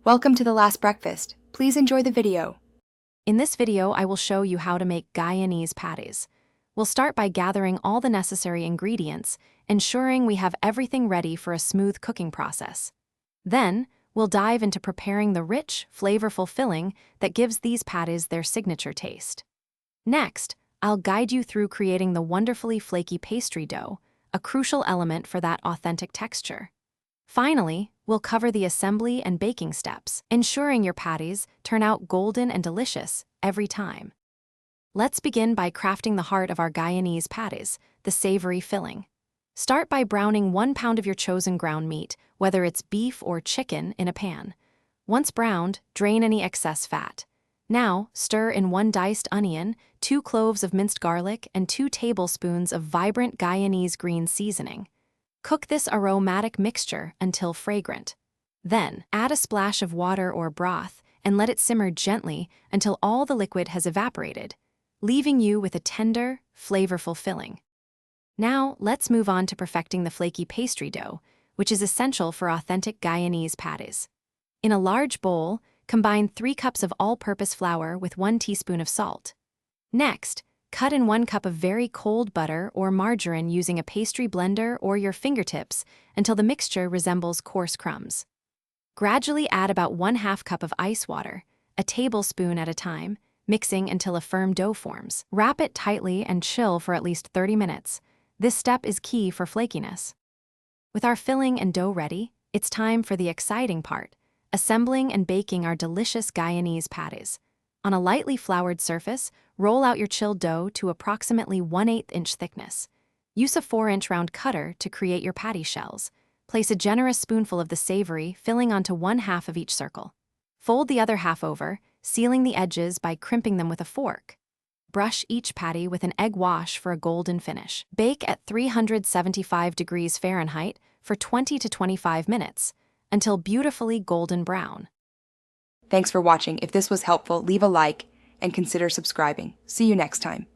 Welcome to the last breakfast. Please enjoy the video. In this video, I will show you how to make Guyanese patties. We'll start by gathering all the necessary ingredients, ensuring we have everything ready for a smooth cooking process. Then, we'll dive into preparing the rich, flavorful filling that gives these patties their signature taste. Next, I'll guide you through creating the wonderfully flaky pastry dough, a crucial element for that authentic texture. Finally, we'll cover the assembly and baking steps, ensuring your patties turn out golden and delicious every time. Let's begin by crafting the heart of our Guyanese patties, the savory filling. Start by browning 1 pound of your chosen ground meat, whether it's beef or chicken, in a pan. Once browned, drain any excess fat. Now, stir in 1 diced onion, 2 cloves of minced garlic, and 2 tablespoons of vibrant Guyanese green seasoning. Cook this aromatic mixture until fragrant. Then, add a splash of water or broth and let it simmer gently until all the liquid has evaporated, leaving you with a tender, flavorful filling. Now, let's move on to perfecting the flaky pastry dough, which is essential for authentic Guyanese patties. In a large bowl, combine 3 cups of all-purpose flour with 1 teaspoon of salt. Next, cut in 1 cup of very cold butter or margarine using a pastry blender or your fingertips until the mixture resembles coarse crumbs. Gradually add about 1/2 cup of ice water, a tablespoon at a time, mixing until a firm dough forms. Wrap it tightly and chill for at least 30 minutes. This step is key for flakiness. With our filling and dough ready, it's time for the exciting part, assembling and baking our delicious Guyanese patties. On a lightly floured surface, roll out your chilled dough to approximately 1/8 inch thickness. Use a 4-inch round cutter to create your patty shells. Place a generous spoonful of the savory filling onto 1/2 of each circle. Fold the other half over, sealing the edges by crimping them with a fork. Brush each patty with an egg wash for a golden finish. Bake at 375 degrees Fahrenheit for 20 to 25 minutes, until beautifully golden brown. Thanks for watching. If this was helpful, leave a like and consider subscribing. See you next time.